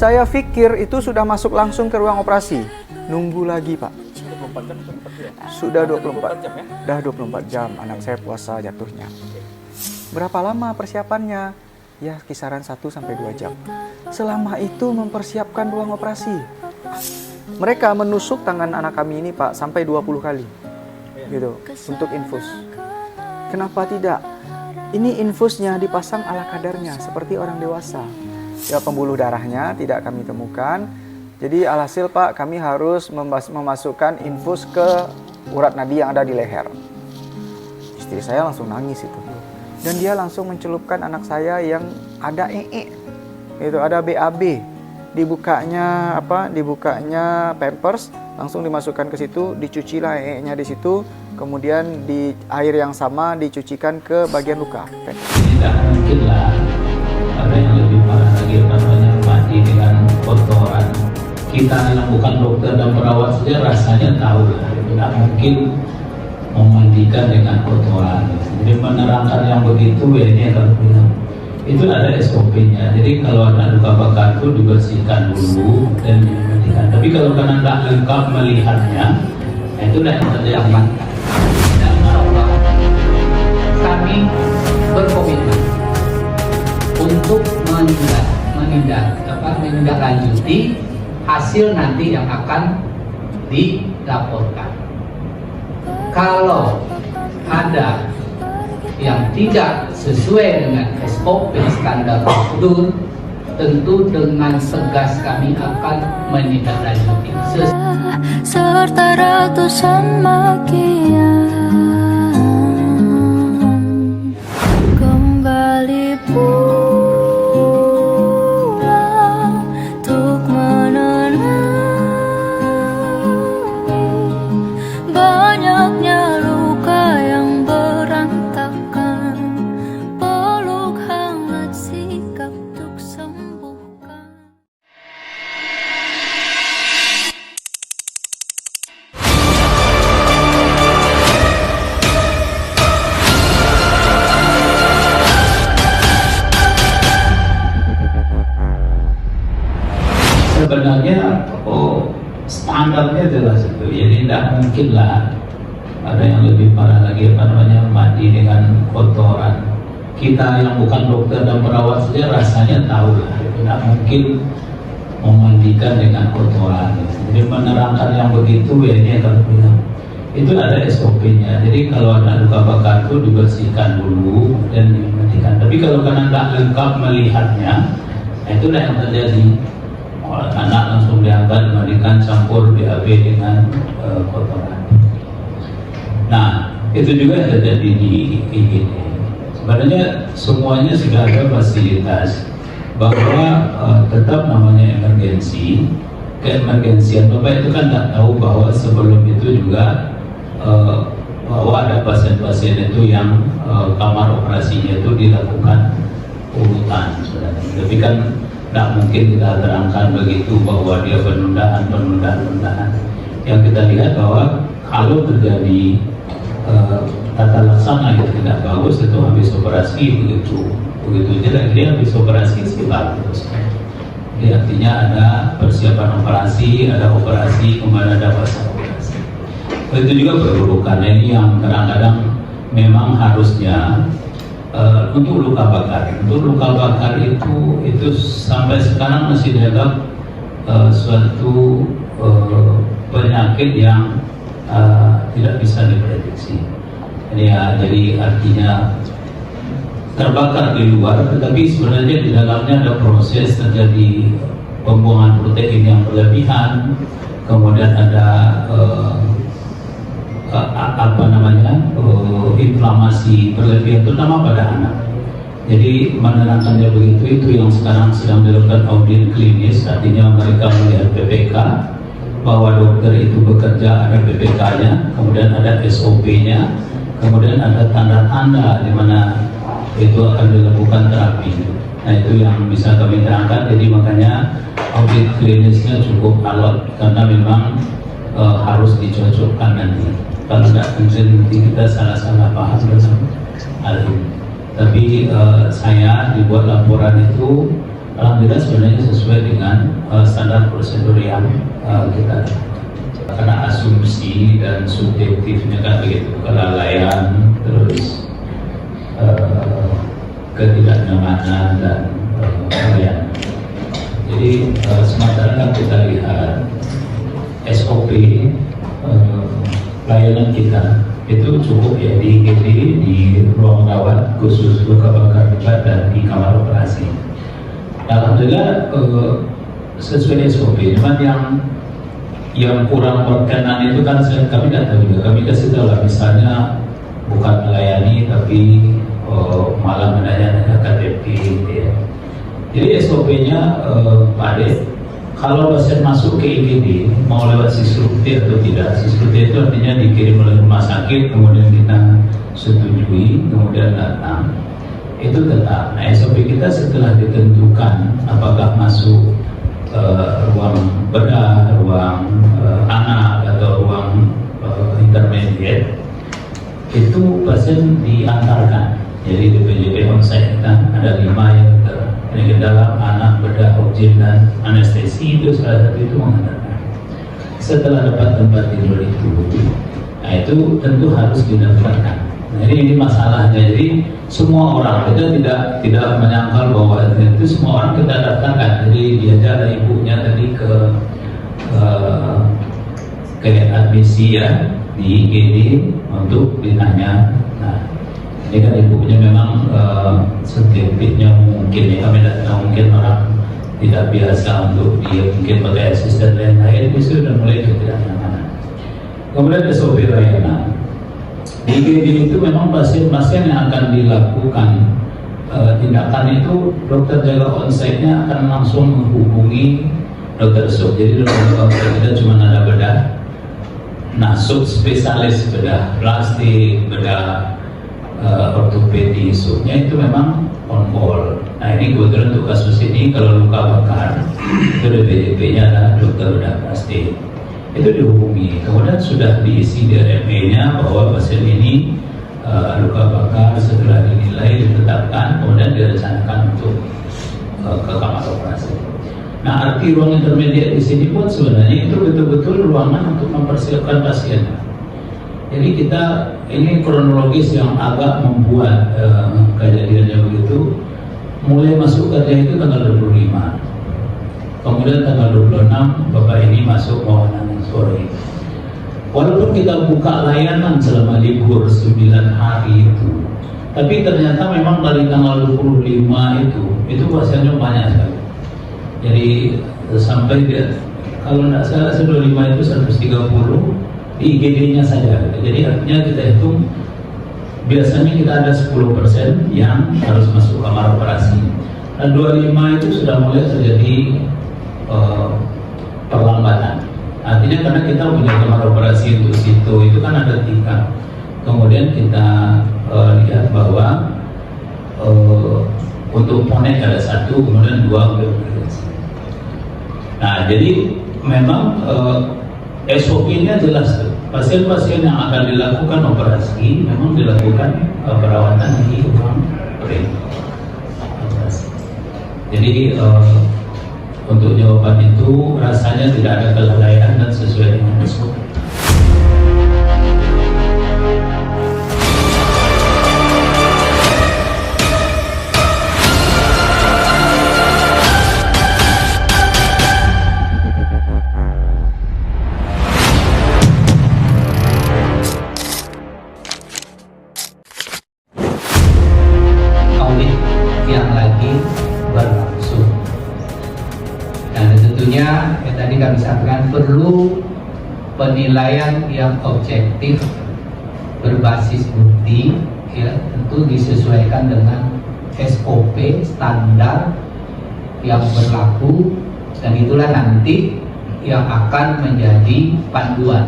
Saya pikir itu sudah masuk langsung ke ruang operasi. Nunggu lagi, Pak. Sudah 24 jam ya? Dah 24 jam anak saya puasa jatuhnya. Berapa lama persiapannya? Ya kisaran 1-2 jam. Selama itu mempersiapkan ruang operasi. Mereka menusuk tangan anak kami ini, Pak, sampai 20 kali. Gitu, untuk infus. Kenapa tidak? Ini infusnya dipasang ala kadarnya seperti orang dewasa. Ya, pembuluh darahnya tidak kami temukan. Jadi alhasil, Pak, kami harus memasukkan infus ke urat nadi yang ada di leher. Istri saya langsung nangis itu. Dan dia langsung mencelupkan anak saya yang ada itu ada BAB. Dibukanya pampers, langsung dimasukkan ke situ, dicucilah nya di situ, kemudian di air yang sama dicucikan ke bagian luka. Tidak mungkinlah ada yang lebih parah lagi, namanya mati dengan kotoran. Kita yang bukan dokter dan perawat saja rasanya tahu lah, tidak mungkin memandikan dengan kotoran. Jadi menerangkan yang begitu ya ini akan bilang itu ada SOP-nya. Jadi kalau ada luka bakar itu dibersihkan dulu dan dimandikan. Tapi kalau karena tidak lengkap melihatnya, itu dah yang terjadi. Kami berkomitmen untuk menindaklanjuti hasil nanti yang akan dilaporkan. Kalau ada yang tidak sesuai dengan SOP standar prosedur, tentu dengan tegas kami akan menindaklanjuti. Serta ratusan makian kembali pulang untuk menenangi banyaknya luka yang berantakan. Peluk hangat sikap untuk sembuhkan. Sebenarnya standarnya jelas itu, jadi tidak mungkinlah ada yang lebih parah lagi, mandi dengan kotoran. Kita yang bukan dokter dan perawat saja rasanya tahu lah, tidak mungkin memandikan dengan kotoran. Jadi menerangkan yang begitu ya ini akan bilang itu ada SOP-nya. Jadi kalau ada luka bakar itu dibersihkan dulu dan dimandikan. Tapi kalau karena tidak lengkap melihatnya, itu dah yang terjadi. Anak langsung diangkat, dimandikan, campur BAB dengan kotoran. Nah, itu juga yang terjadi di IGD. Sebenarnya semuanya sudah ada fasilitas bahwa tetap namanya emergensi. Keemergensian Bapak itu kan tak tahu bahwa sebelum itu juga bahwa ada pasien-pasien itu yang kamar operasinya itu dilakukan urutan sebenarnya. Tapi kan tidak mungkin kita terangkan begitu bahwa dia penundaan. Yang kita lihat bahwa kalau terjadi tata laksana yang tidak bagus, itu habis operasi begitu aja dia habis operasi silat terus. Jadi artinya ada persiapan operasi, ada operasi, kemudian ada pasca operasi. Itu juga perburukan ini yang kadang-kadang memang harusnya untuk luka bakar. Untuk luka bakar itu sampai sekarang masih dianggap suatu penyakit yang tidak bisa diprediksi. Jadi artinya terbakar di luar, tetapi sebenarnya di dalamnya ada proses terjadi pembuangan protein yang berlebihan, kemudian ada inflamasi berlebihan, terutama pada anak. Jadi menerangkannya begitu, itu yang sekarang sedang dilakukan audit klinis, artinya mereka melihat PPK, bahwa dokter itu bekerja ada PPK-nya, kemudian ada SOP-nya, kemudian ada tanda-tanda di mana itu akan dilakukan terapi. Nah, itu yang bisa kami terangkan. Jadi makanya audit klinisnya cukup alot karena memang harus dicocokkan nanti. Kalau tidak mungkin nanti kita salah-salah paham bersama hal ini. Tapi saya dibuat laporan itu alhamdulillah sebenarnya sesuai dengan standar prosedur yang kita. Karena asumsi dan subjektifnya kan begitu, kelalaian, terus ketidaknyamanan dan pelayanan. Jadi sementara kan kita lihat SOP pelayanan kita itu cukup ya di IGD, di ruang rawat khusus luka bakar berat dan di kamar operasi. Alhamdulillah sesuai SOP, cuman yang kurang berkenan itu kan kami nggak tahu juga. Kami kasih tahu lah, misalnya bukan melayani tapi malah menanyakan KTP gitu ya. Jadi SOP-nya Pak Ade, kalau pasien masuk ke IGD mau lewat Sisruti atau tidak, Sisruti itu artinya dikirim oleh rumah sakit, kemudian kita setujui, kemudian datang, itu tetap. Nah, SOP kita setelah ditentukan apakah masuk ruang bedah, ruang anak atau ruang intermediate, itu pasien diantarkan. Jadi di PJP onsite kita ada 5 yang ke dalam, anak, bedah, objek dan anestesi, itu salah satu itu mengantarkan. Setelah dapat tempat tidur itu, nah itu tentu harus didaftarkan. Nah, ini masalahnya. Jadi semua orang, kita tidak menyangkal bahwa itu semua orang kita daftarkan. Jadi diajak ibunya tadi ke admisi ya di IGD untuk ditanya. Nah, ini kan ibunya memang subjektifnya mungkin ya, kami tidak tahu, mungkin orang tidak biasa untuk dia mungkin pakai asisten lain-lain, itu sudah mulai ketidaknyamanan. Kemudian SOP layanan. Di IGD itu memang pasien-pasien yang akan dilakukan tindakan itu, dokter jaga onsite-nya akan langsung menghubungi dokter sub. Jadi dokter onsite kita cuma ada bedah, nah sub spesialis bedah plastik, bedah ortopedi, subnya itu memang on call. Nah ini kebetulan untuk kasus ini kalau luka bakar itu DPJP-nya adalah dokter bedah plastik. Itu dihubungi, kemudian sudah diisi di RME-nya bahwa pasien ini luka bakar, setelah dinilai ditetapkan, kemudian direncanakan untuk ke kamar operasi. Nah arti ruang intermediate di sini pun sebenarnya itu betul-betul ruangan untuk mempersiapkan pasien. Jadi kita ini kronologis yang agak membuat kejadiannya begitu. Mulai masuk kerja itu tanggal 25, kemudian tanggal 26 Bapak ini masuk Mawanan sore. Walaupun kita buka layanan selama libur 9 hari itu, tapi ternyata memang dari tanggal 25 itu pasiennya banyak sekali. Jadi sampai dia, kalau tidak salah 25 itu 130 di IGD-nya saja. Jadi artinya kita hitung biasanya kita ada 10% yang harus masuk kamar operasi. Dan 25 itu sudah mulai terjadi perlambatan. Artinya karena kita punya kamar operasi untuk situ itu kan ada 3. Kemudian kita lihat bahwa untuk ponek ada 1, kemudian 2 udah beres. Nah jadi memang SOP-nya jelas tuh. Pasien-pasien yang akan dilakukan operasi memang dilakukan perawatan di ruang operasi. Jadi untuk jawaban itu rasanya tidak ada kelalaian dan sesuai dengan SOP. Tentunya yang tadi kami sampaikan perlu penilaian yang objektif berbasis bukti, ya tentu disesuaikan dengan SOP standar yang berlaku, dan itulah nanti yang akan menjadi panduan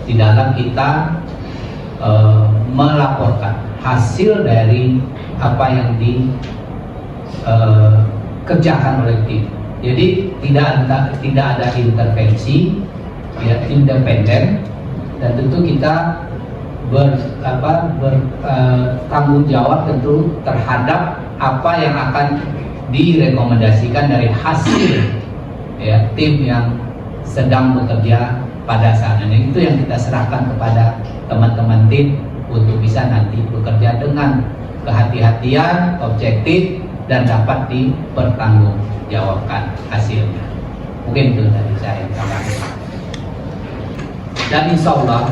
di dalam kita melaporkan hasil dari apa yang dikerjakan oleh tim. Jadi tidak ada intervensi, ya, independen, dan tentu kita bertanggung jawab tentu terhadap apa yang akan direkomendasikan dari hasil ya tim yang sedang bekerja pada saat ini. Itu yang kita serahkan kepada teman-teman tim untuk bisa nanti bekerja dengan kehati-hatian, objektif, dan dapat dipertanggungjawabkan hasilnya. Mungkin itu dari saya tambahkan. Dan insya Allah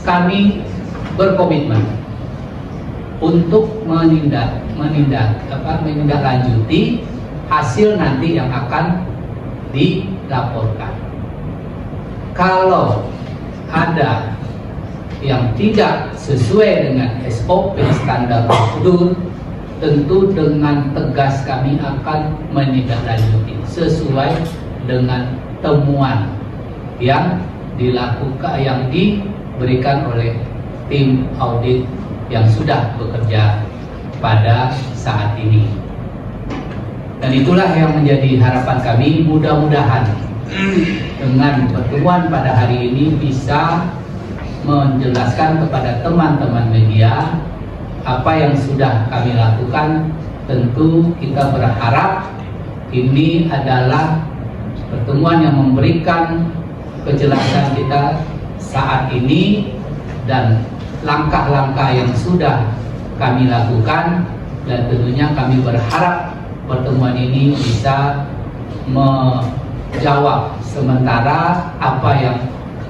kami berkomitmen untuk menindaklanjuti hasil nanti yang akan dilaporkan. Kalau ada yang tidak sesuai dengan SOP standar prosedur, tentu dengan tegas kami akan menindaklanjuti sesuai dengan temuan yang dilakukan, yang diberikan oleh tim audit yang sudah bekerja pada saat ini. Dan itulah yang menjadi harapan kami. Mudah-mudahan dengan pertemuan pada hari ini bisa menjelaskan kepada teman-teman media apa yang sudah kami lakukan. Tentu kita berharap ini adalah pertemuan yang memberikan kejelasan kita saat ini dan langkah-langkah yang sudah kami lakukan, dan tentunya kami berharap pertemuan ini bisa menjawab sementara apa yang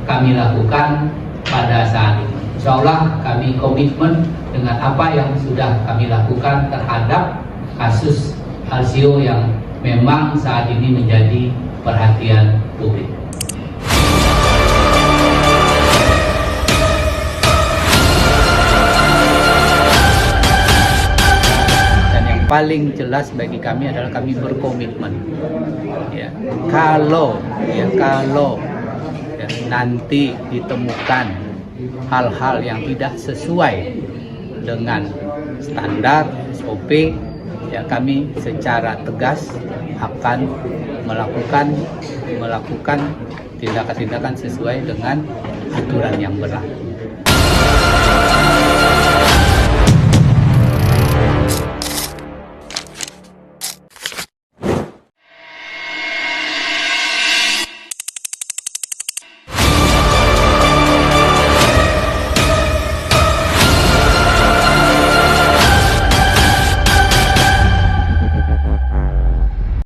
kami lakukan pada saat ini. Insya Allah kami komitmen dengan apa yang sudah kami lakukan terhadap kasus Alsio yang memang saat ini menjadi perhatian publik. Dan yang paling jelas bagi kami adalah kami berkomitmen. Ya, kalau nanti ditemukan hal-hal yang tidak sesuai dengan standar SOP, ya kami secara tegas akan melakukan tindakan-tindakan sesuai dengan aturan yang berlaku.